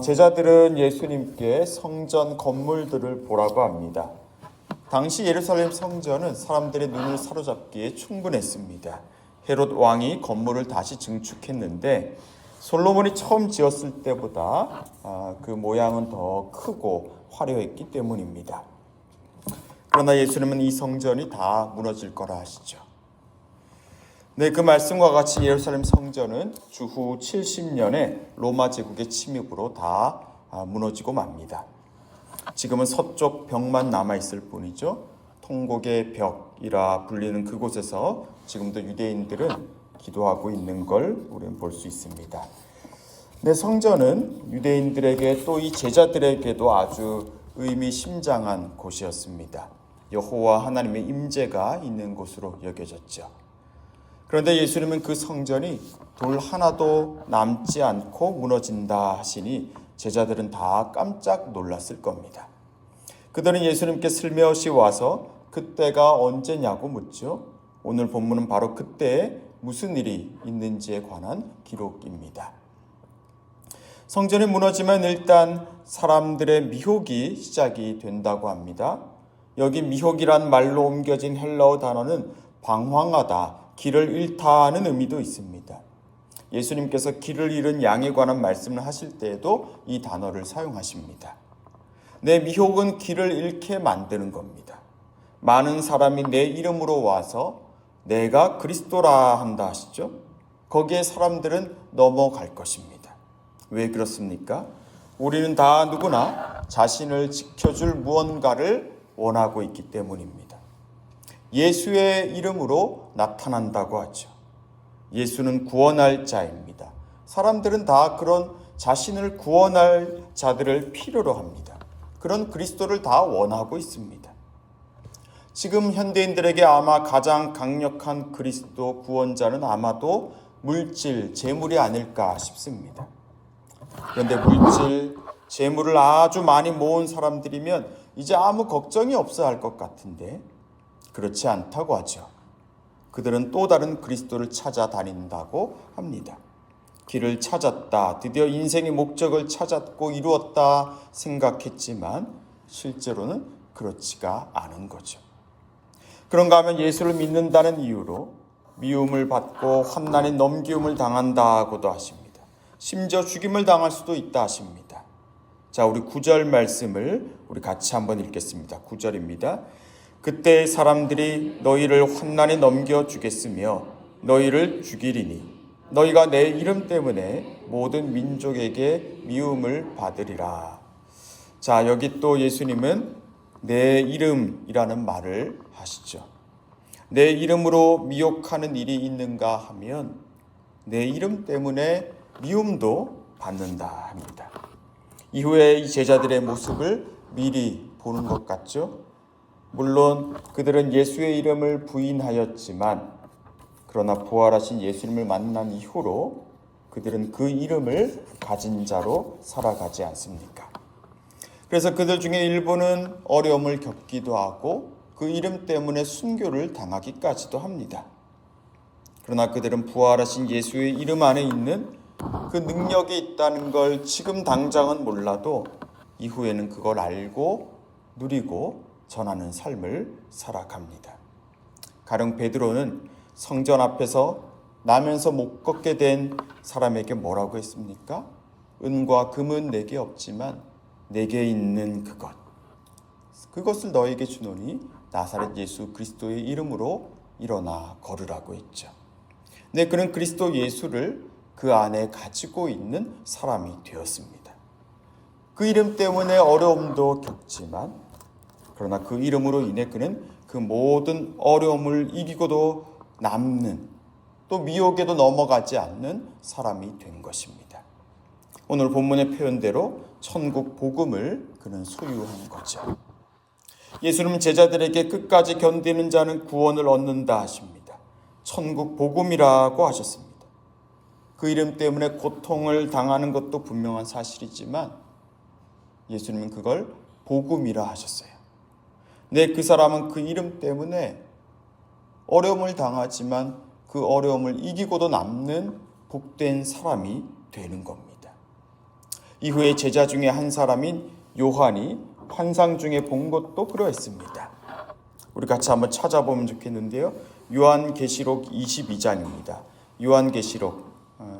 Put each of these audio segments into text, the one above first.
제자들은 예수님께 성전 건물들을 보라고 합니다. 당시 예루살렘 성전은 사람들의 눈을 사로잡기에 충분했습니다. 헤롯 왕이 건물을 다시 증축했는데 솔로몬이 처음 지었을 때보다 그 모양은 더 크고 화려했기 때문입니다. 그러나 예수님은 이 성전이 다 무너질 거라 하시죠. 네, 그 말씀과 같이 예루살렘 성전은 주후 70년에 로마 제국의 침입으로 다 무너지고 맙니다. 지금은 서쪽 벽만 남아있을 뿐이죠. 통곡의 벽이라 불리는 그곳에서 지금도 유대인들은 기도하고 있는 걸 우리는 볼 수 있습니다. 네, 성전은 유대인들에게 또 이 제자들에게도 아주 의미심장한 곳이었습니다. 여호와 하나님의 임재가 있는 곳으로 여겨졌죠. 그런데 예수님은 그 성전이 돌 하나도 남지 않고 무너진다 하시니 제자들은 다 깜짝 놀랐을 겁니다. 그들은 예수님께 슬며시 와서 그때가 언제냐고 묻죠. 오늘 본문은 바로 그때에 무슨 일이 있는지에 관한 기록입니다. 성전이 무너지면 일단 사람들의 미혹이 시작이 된다고 합니다. 여기 미혹이란 말로 옮겨진 헬라어 단어는 방황하다, 길을 잃다는 의미도 있습니다. 예수님께서 길을 잃은 양에 관한 말씀을 하실 때에도 이 단어를 사용하십니다. 내 미혹은 길을 잃게 만드는 겁니다. 많은 사람이 내 이름으로 와서 내가 그리스도라 한다 하시죠. 거기에 사람들은 넘어갈 것입니다. 왜 그렇습니까? 우리는 다 누구나 자신을 지켜줄 무언가를 원하고 있기 때문입니다. 예수의 이름으로 나타난다고 하죠. 예수는 구원할 자입니다. 사람들은 다 그런 자신을 구원할 자들을 필요로 합니다. 그런 그리스도를 다 원하고 있습니다. 지금 현대인들에게 아마 가장 강력한 그리스도 구원자는 아마도 물질, 재물이 아닐까 싶습니다. 그런데 물질, 재물을 아주 많이 모은 사람들이면 이제 아무 걱정이 없어 할 것 같은데 그렇지 않다고 하죠. 그들은 또 다른 그리스도를 찾아다닌다고 합니다. 길을 찾았다, 드디어 인생의 목적을 찾았고 이루었다 생각했지만 실제로는 그렇지가 않은 거죠. 그런가 하면 예수를 믿는다는 이유로 미움을 받고 환난의 넘기움을 당한다고도 하십니다. 심지어 죽임을 당할 수도 있다 하십니다. 자, 우리 9절 말씀을 우리 같이 한번 읽겠습니다. 9절입니다. 그때 사람들이 너희를 환난에 넘겨주겠으며 너희를 죽이리니 너희가 내 이름 때문에 모든 민족에게 미움을 받으리라. 자, 여기 또 예수님은 내 이름이라는 말을 하시죠. 내 이름으로 미혹하는 일이 있는가 하면 내 이름 때문에 미움도 받는다 합니다. 이후에 이 제자들의 모습을 미리 보는 것 같죠? 물론 그들은 예수의 이름을 부인하였지만 그러나 부활하신 예수님을 만난 이후로 그들은 그 이름을 가진 자로 살아가지 않습니까? 그래서 그들 중에 일부는 어려움을 겪기도 하고 그 이름 때문에 순교를 당하기까지도 합니다. 그러나 그들은 부활하신 예수의 이름 안에 있는 그 능력이 있다는 걸 지금 당장은 몰라도 이후에는 그걸 알고 누리고 전하는 삶을 살아갑니다. 가령 베드로는 성전 앞에서 나면서 못 걷게 된 사람에게 뭐라고 했습니까? 은과 금은 내게 없지만 내게 있는 그것을 너에게 주노니 나사렛 예수 그리스도의 이름으로 일어나 걸으라고 했죠. 네, 그는 그리스도 예수를 그 안에 가지고 있는 사람이 되었습니다. 그 이름 때문에 어려움도 겪지만 그러나 그 이름으로 인해 그는 그 모든 어려움을 이기고도 남는 또 미혹에도 넘어가지 않는 사람이 된 것입니다. 오늘 본문의 표현대로 천국 복음을 그는 소유한 거죠. 예수님은 제자들에게 끝까지 견디는 자는 구원을 얻는다 하십니다. 천국 복음이라고 하셨습니다. 그 이름 때문에 고통을 당하는 것도 분명한 사실이지만 예수님은 그걸 복음이라 하셨어요. 네, 그 사람은 그 이름 때문에 어려움을 당하지만 그 어려움을 이기고도 남는 복된 사람이 되는 겁니다. 이후에 제자 중에 한 사람인 요한이 환상 중에 본 것도 그러했습니다. 우리 같이 한번 찾아보면 좋겠는데요. 요한계시록 22장입니다. 요한계시록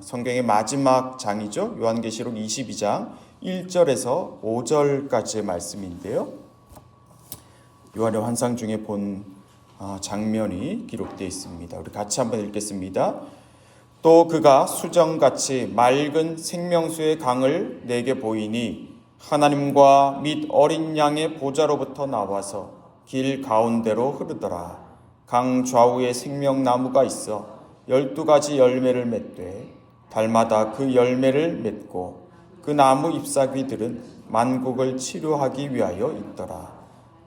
성경의 마지막 장이죠. 요한계시록 22장 1절에서 5절까지의 말씀인데요. 요한의 환상 중에 본 장면이 기록되어 있습니다. 우리 같이 한번 읽겠습니다. 또 그가 수정같이 맑은 생명수의 강을 내게 보이니 하나님과 및 어린 양의 보좌로부터 나와서 길 가운데로 흐르더라. 강 좌우에 생명나무가 있어 12가지 열매를 맺되 달마다 그 열매를 맺고 그 나무 잎사귀들은 만국을 치료하기 위하여 있더라.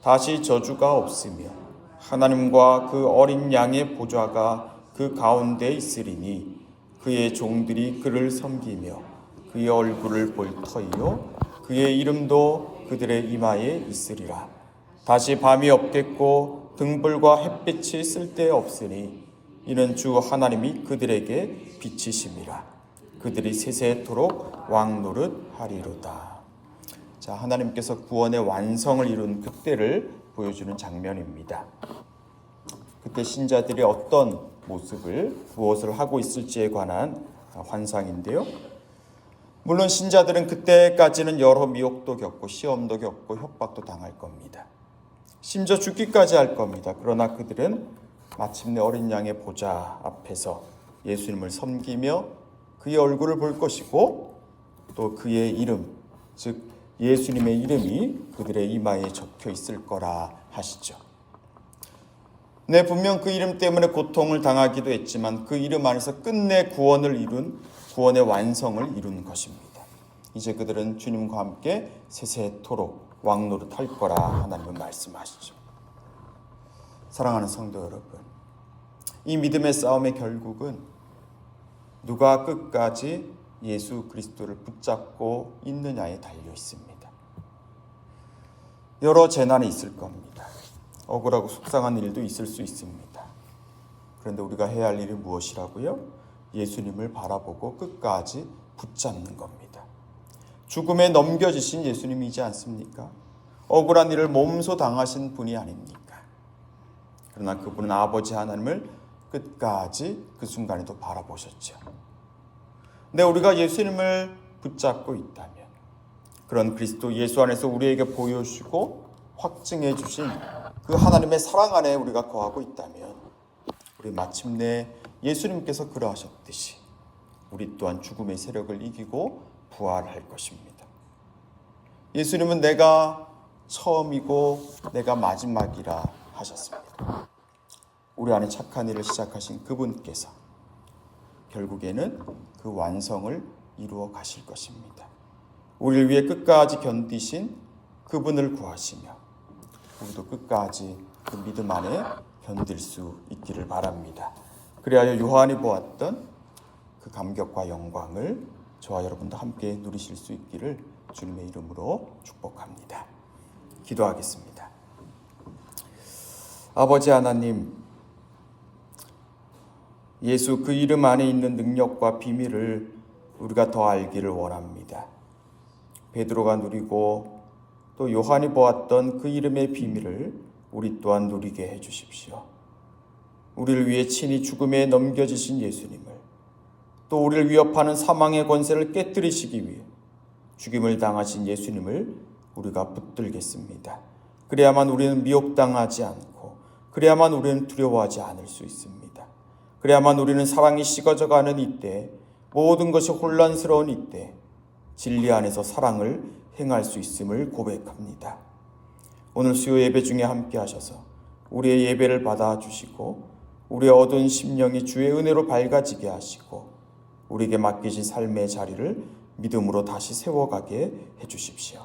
다시 저주가 없으며 하나님과 그 어린 양의 보좌가 그 가운데 있으리니 그의 종들이 그를 섬기며 그의 얼굴을 볼 터이요 그의 이름도 그들의 이마에 있으리라. 다시 밤이 없겠고 등불과 햇빛이 쓸데없으니 이는 주 하나님이 그들에게 빛이심이라. 그들이 세세토록 왕노릇하리로다. 자, 하나님께서 구원의 완성을 이룬 그때를 보여주는 장면입니다. 그때 신자들이 어떤 모습을 무엇을 하고 있을지에 관한 환상인데요. 물론 신자들은 그때까지는 여러 미혹도 겪고 시험도 겪고 협박도 당할 겁니다. 심지어 죽기까지 할 겁니다. 그러나 그들은 마침내 어린 양의 보좌 앞에서 예수님을 섬기며 그의 얼굴을 볼 것이고 또 그의 이름, 즉 예수님의 이름이 그들의 이마에 적혀 있을 거라 하시죠. 네, 분명 그 이름 때문에 고통을 당하기도 했지만 그 이름 안에서 끝내 구원을 이룬 구원의 완성을 이룬 것입니다. 이제 그들은 주님과 함께 세세토록 왕노릇할 거라 하나님은 말씀하시죠. 사랑하는 성도 여러분, 이 믿음의 싸움의 결국은 누가 끝까지 예수 그리스도를 붙잡고 있느냐에 달려 있습니다. 여러 재난이 있을 겁니다. 억울하고 속상한 일도 있을 수 있습니다. 그런데 우리가 해야 할 일이 무엇이라고요? 예수님을 바라보고 끝까지 붙잡는 겁니다. 죽음에 넘겨지신 예수님이지 않습니까? 억울한 일을 몸소 당하신 분이 아닙니까? 그러나 그분은 아버지 하나님을 끝까지 그 순간에도 바라보셨죠. 근데 우리가 예수님을 붙잡고 있다면, 그런 그리스도 예수 안에서 우리에게 보여주시고 확증해 주신 그 하나님의 사랑 안에 우리가 거하고 있다면, 우리 마침내 예수님께서 그러하셨듯이 우리 또한 죽음의 세력을 이기고 부활할 것입니다. 예수님은 내가 처음이고 내가 마지막이라 하셨습니다. 우리 안에 착한 일을 시작하신 그분께서 결국에는 그 완성을 이루어 가실 것입니다. 우리를 위해 끝까지 견디신 그분을 구하시며 우리도 끝까지 그 믿음 안에 견딜 수 있기를 바랍니다. 그리하여 요한이 보았던 그 감격과 영광을 저와 여러분도 함께 누리실 수 있기를 주님의 이름으로 축복합니다. 기도하겠습니다. 아버지 하나님, 예수 그 이름 안에 있는 능력과 비밀을 우리가 더 알기를 원합니다. 베드로가 누리고 또 요한이 보았던 그 이름의 비밀을 우리 또한 누리게 해주십시오. 우리를 위해 친히 죽음에 넘겨지신 예수님을, 또 우리를 위협하는 사망의 권세를 깨뜨리시기 위해 죽임을 당하신 예수님을 우리가 붙들겠습니다. 그래야만 우리는 미혹당하지 않고, 그래야만 우리는 두려워하지 않을 수 있습니다. 그래야만 우리는 사랑이 식어져가는 이때, 모든 것이 혼란스러운 이때 진리 안에서 사랑을 행할 수 있음을 고백합니다. 오늘 수요 예배 중에 함께 하셔서 우리의 예배를 받아주시고 우리의 어두운 심령이 주의 은혜로 밝아지게 하시고 우리에게 맡기신 삶의 자리를 믿음으로 다시 세워가게 해주십시오.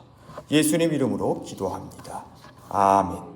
예수님 이름으로 기도합니다. 아멘.